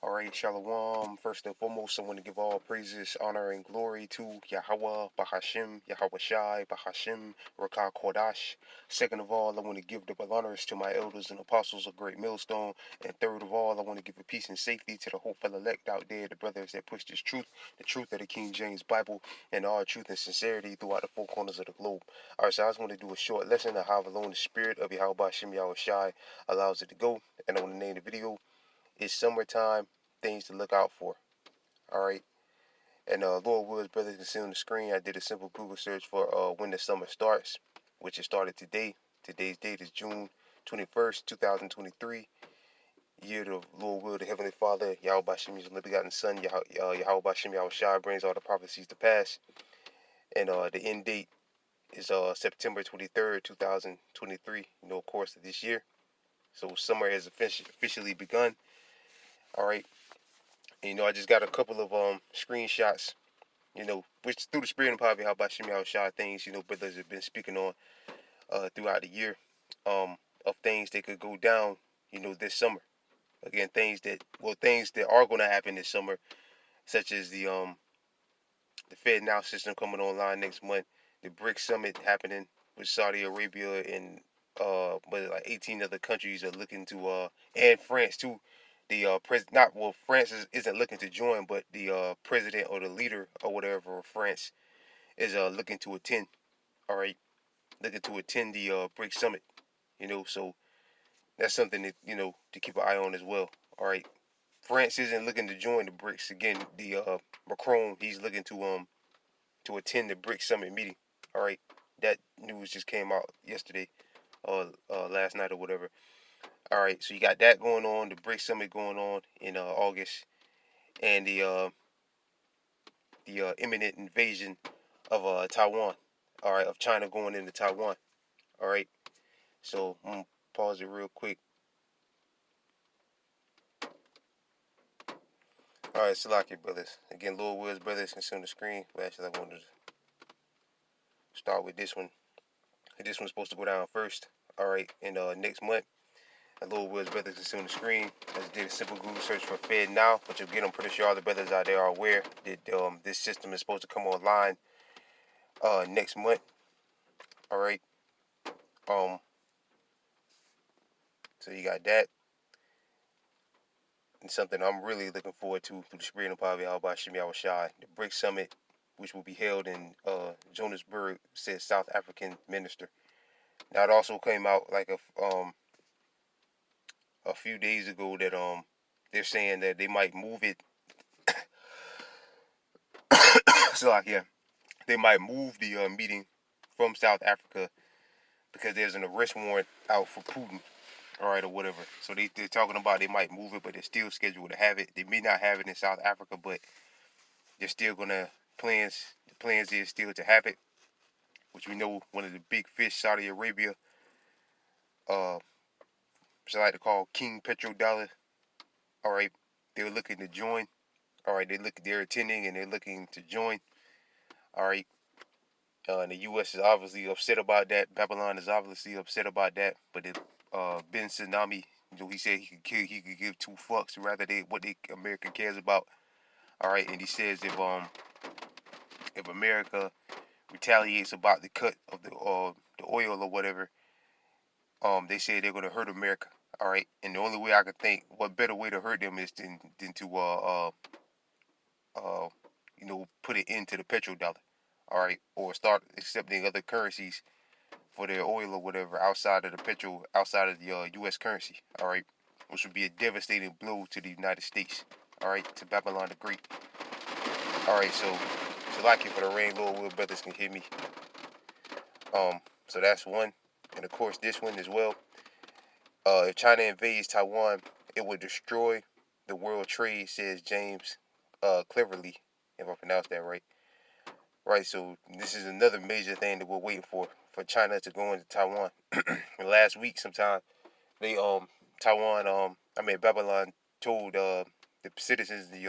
Alright, Shalom. First and foremost, I want to give all praises, honor, and glory to Yahweh, Bahashim, Yahweh Shai, Bahashim, Rakah Kodash. Second of all, I want to give double honors to my elders and apostles of Great Millstone. And third of all, I want to give a peace and safety to the hopeful elect out there, the brothers that push this truth, the truth of the King James Bible, and all truth and sincerity throughout the four corners of the globe. Alright, so I just want to do a short lesson of how alone the spirit of Yahweh Bahashim, Yahweh Shai allows it to go. And I want to name the video, It's Summertime, Things to Look Out For. Alright. And Lord Willis, brothers, can see on the screen, I did a simple Google search for when the summer starts, which it started today. Today's date is June 21st, 2023. Year of Lord Will, the Heavenly Father, Yahweh Bashim, His only begotten Son, Yahweh Bashim, Yahweh Shai, brings all the prophecies to pass. And the end date is September 23rd, 2023, of course, of this year. So summer has officially begun. Alright. And, I just got a couple of screenshots, which through the spirit and power how about Shimmy Shah things, brothers have been speaking on throughout the year, of things that could go down, this summer. Again, things that are going to happen this summer, such as the FedNow system coming online next month, the BRICS summit happening with Saudi Arabia and like 18 other countries are looking to and France too. The France isn't looking to join, but the president or the leader or whatever of France is looking to attend. All right, looking to attend the BRICS summit. So that's something that to keep an eye on as well. All right, France isn't looking to join the BRICS again. The Macron, he's looking to attend the BRICS summit meeting. All right, that news just came out yesterday or last night or whatever. All right, so you got that going on, the BRICS summit going on in August, and the imminent invasion of Taiwan. All right, of China going into Taiwan. All right, so I'm gonna pause it real quick. All right, Salaki brothers. Again, Lord Wills brothers can see on the screen. But actually, I wanted to start with this one. This one's supposed to go down first. All right, in next month. Lord Wills brothers can see on the screen. I just did a simple Google search for FedNow, which again, I'm pretty sure all the brothers out there are aware that this system is supposed to come online next month. All right. So you got that. And something I'm really looking forward to through the spirit and power of Yahweh Shemi Shai, the BRICS Summit, which will be held in Johannesburg, said South African minister. Now it also came out like a few days ago that they're saying that they might move it. So like they might move the meeting from South Africa because there's an arrest warrant out for Putin, all right, or whatever. So they're talking about they might move it, but they're still scheduled to have it. They may not have it in South Africa, but they're still gonna the plans is still to have it, which we know one of the big fish, Saudi Arabia, which I like to call King Petrodollar. All right, they're looking to join. All right, they're attending and they're looking to join. All right, and the U.S. is obviously upset about that. Babylon is obviously upset about that. But Ben Tsunami, he said he could give two fucks rather than what America cares about. All right, and he says if America retaliates about the cut of the oil or whatever, they say they're gonna hurt America. All right, and the only way I could think, what better way to hurt them is than to put it into the petrodollar. All right, or start accepting other currencies for their oil or whatever outside of the U.S. currency. All right, which would be a devastating blow to the United States. All right, to Babylon the Great. All right, so like it for the rain, Lord Will brothers can hear me. So that's one, and of course this one as well. If China invades Taiwan, it would destroy the world trade, says James Cleverly, if I pronounced that right. Right, so this is another major thing that we're waiting for China to go into Taiwan. Last week, sometime they Babylon told the citizens the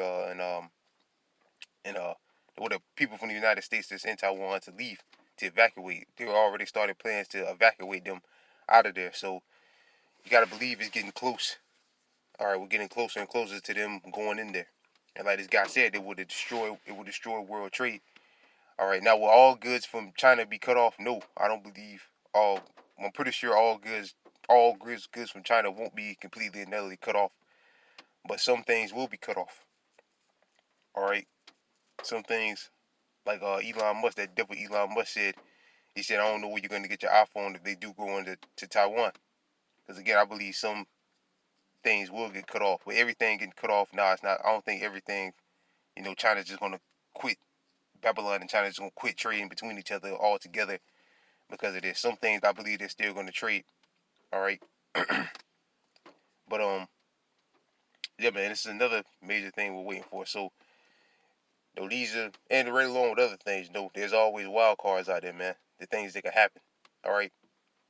people from the United States that's in Taiwan to leave, to evacuate. They were already started plans to evacuate them out of there. So you got to believe it's getting close. All right, we're getting closer and closer to them going in there. And like this guy said, it would destroy world trade. All right, now will all goods from China be cut off? No, I don't believe all. I'm pretty sure all goods from China won't be completely and utterly cut off, but some things will be cut off. All right, some things like Elon Musk, that devil Elon Musk said. He said, I don't know where you're going to get your iPhone if they do go into Taiwan. Because again, I believe some things will get cut off. But everything getting cut off, nah, it's not. I don't think everything. China's just going to quit. Babylon and China's just going to quit trading between each other altogether because of this. Some things I believe they're still going to trade. All right. But yeah, man, this is another major thing we're waiting for. So, these are, and right along with other things, there's always wild cards out there, man. The things that could happen. All right.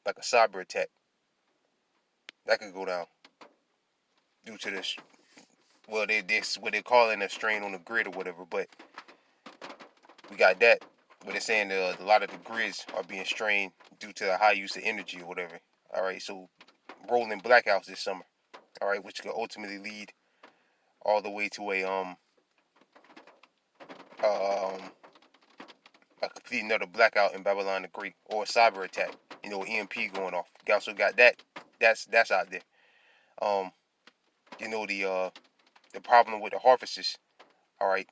Like a cyber attack. That could go down due to this. Well, this what they're calling a strain on the grid or whatever. But we got that. But they're saying a lot of the grids are being strained due to the high use of energy or whatever. All right, so rolling blackouts this summer. All right, which could ultimately lead all the way to um a complete another blackout in Babylon the Great or a cyber attack. EMP going off. You also got that. That's out there. Um, the problem with the harvests. All right,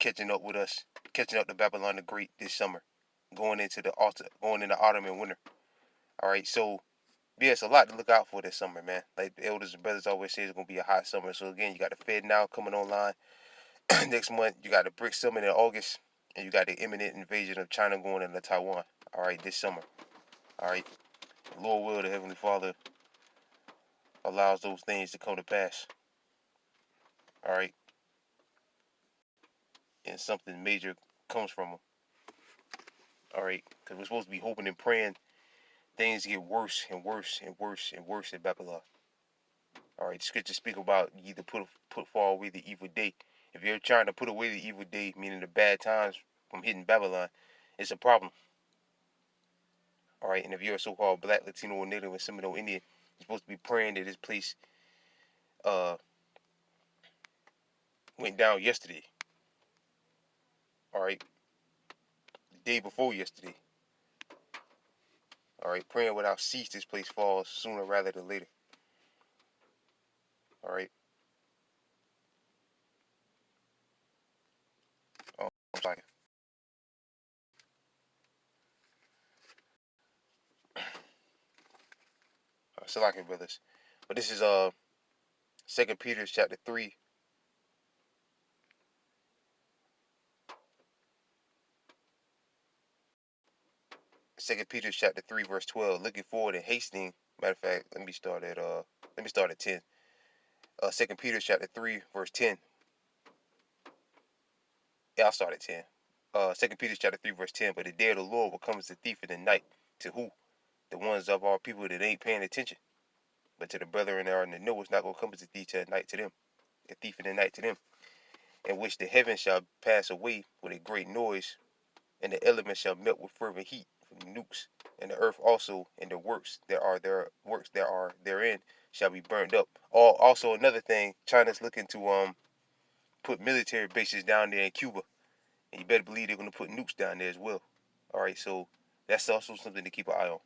catching up with us, catching up to Babylon the Great this summer, going into autumn and winter. All right, so yeah, it's a lot to look out for this summer, man. Like the elders and brothers always say, it's gonna be a hot summer. So again, you got the Fed now coming online next month. You got the BRICS summit in August, and you got the imminent invasion of China going into Taiwan. All right, this summer. All right, Lord will, the Heavenly Father allows those things to come to pass. All right, and something major comes from them. All right, because we're supposed to be hoping and praying things get worse and worse and worse and worse in Babylon. All right, the scriptures speak about you either put far away the evil day. If you're trying to put away the evil day, meaning the bad times from hitting Babylon, it's a problem. All right, and if you're a so-called Black, Latino, or Native and Seminole Indian, you're supposed to be praying that this place uh went down yesterday. All right, the day before yesterday. All right, praying without cease this place falls sooner rather than later. All right. I'm sorry. Salakia brothers. But this is Second Peter chapter 3. Second Peter chapter 3 verse 12. Looking forward and hastening. Matter of fact, let me start at 10. Second Peter chapter 3 verse 10. Yeah, I'll start at 10. Second Peter chapter 3 verse 10. But the day of the Lord will come as a thief in the night. To who? The ones of our people that ain't paying attention. But to the brethren that are in the know, it's not gonna come as a thief at night to them. A thief in the night to them. In which the heavens shall pass away with a great noise, and the elements shall melt with fervent heat from the nukes, and the earth also and the works that are therein shall be burned up. Also another thing, China's looking to put military bases down there in Cuba, and you better believe they're gonna put nukes down there as well. All right, so that's also something to keep an eye on.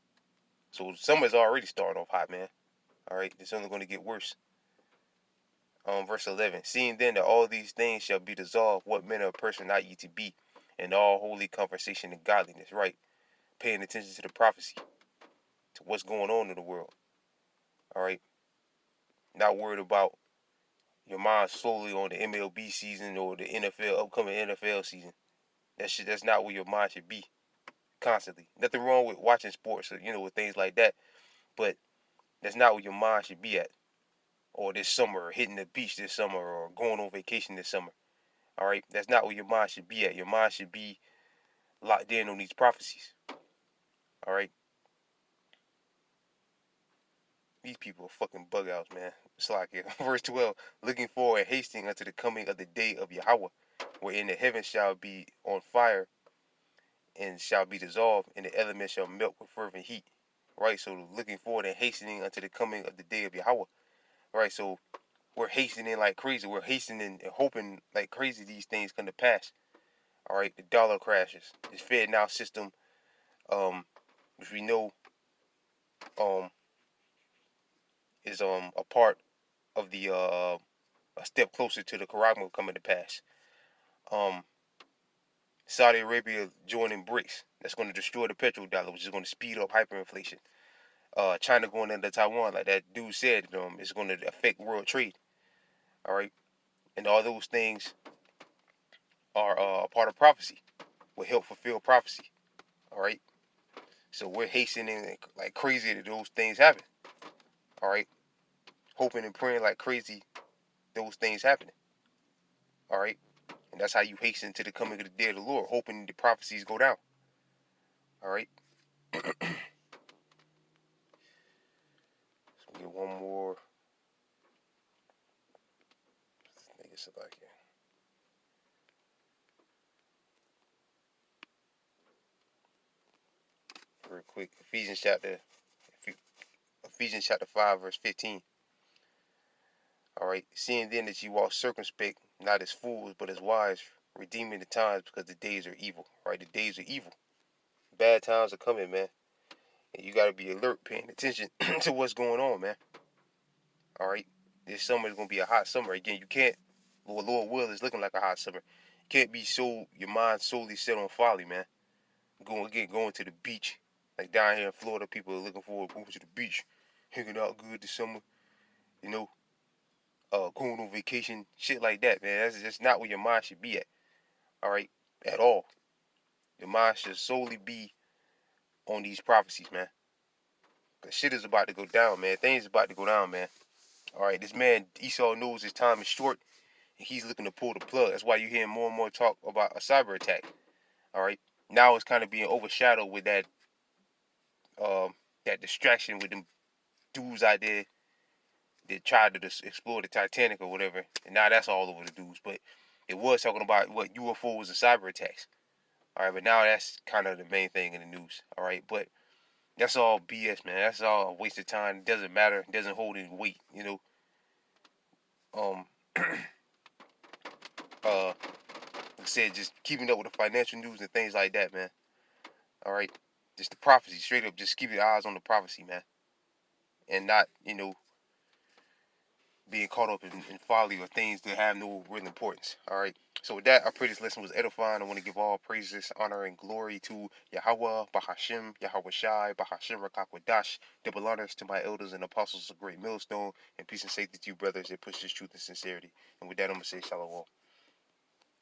So summer's already starting off hot, man. All right, it's only going to get worse. Verse 11. Seeing then that all these things shall be dissolved, what manner of person ought ye to be in all holy conversation and godliness, right? Paying attention to the prophecy, to what's going on in the world. All right, not worried about your mind solely on the MLB season or the upcoming NFL season. That's not where your mind should be constantly. Nothing wrong with watching sports or with things like that, but that's not where your mind should be at. Or this summer, or hitting the beach this summer, or going on vacation this summer. All right, that's not where your mind should be at. Your mind should be locked in on these prophecies. All right, these people are fucking bug outs, man. It's like verse 12, looking forward and hasting unto the coming of the day of Yahweh, wherein the heavens shall be on fire and shall be dissolved, and the elements shall melt with fervent heat. Right, so looking forward and hastening unto the coming of the day of Yahweh. Right, so we're hastening like crazy. We're hastening and hoping like crazy these things come to pass. All right, the dollar crashes. This Fed now system, which we know um is a part of the a step closer to the Qaragma coming to pass. Um, Saudi Arabia joining BRICS. That's going to destroy the petrodollar, which is going to speed up hyperinflation. China going into Taiwan, like that dude said, it's going to affect world trade. All right, and all those things are a part of prophecy. Will help fulfill prophecy. All right, so we're hastening like crazy that those things happen. All right, hoping and praying like crazy those things happening. All right, and that's how you hasten to the coming of the day of the Lord, hoping the prophecies go down. All right. So we get one more. Nigga select here. Real quick. Ephesians chapter 5, verse 15. All right. Seeing then that you walk circumspect, not as fools, but as wise, redeeming the times because the days are evil. Right? The days are evil. Bad times are coming, man. And you got to be alert, paying attention to what's going on, man. All right. This summer is going to be a hot summer. Again, you can't, Lord will is looking like a hot summer. You can't be your mind solely set on folly, man. Going to the beach. Like down here in Florida, people are looking forward to going to the beach, hanging out good this summer, you know, going on vacation, shit like that, man. That's just not where your mind should be at. All right, at all. Your mind should solely be on these prophecies, man. Cause shit is about to go down, man. Things about to go down, man. All right, this man Esau knows his time is short, and he's looking to pull the plug. That's why you hear more and more talk about a cyber attack. All right, now it's kind of being overshadowed with that distraction with them dudes out there that tried to explore the Titanic or whatever, and now that's all over the news. But it was talking about what UFOs and cyber attacks. All right, but now that's kind of the main thing in the news. All right, but that's all BS, man. That's all a waste of time. It doesn't matter. It doesn't hold any weight. You know, um, like I said, just keeping up with the financial news and things like that, man. All right, just the prophecy, straight up. Just keep your eyes on the prophecy, man, and not being caught up in folly or things that have no real importance. All right. So with that, I pray this lesson was edifying. I want to give all praises, honor, and glory to Yahweh, Bahashim, Yahweh Shai, Bahashim Rakakwadash, double honors to my elders and apostles of Great Millstone, and peace and safety to you, brothers, that push this truth and sincerity. And with that, I'm going to say shalom.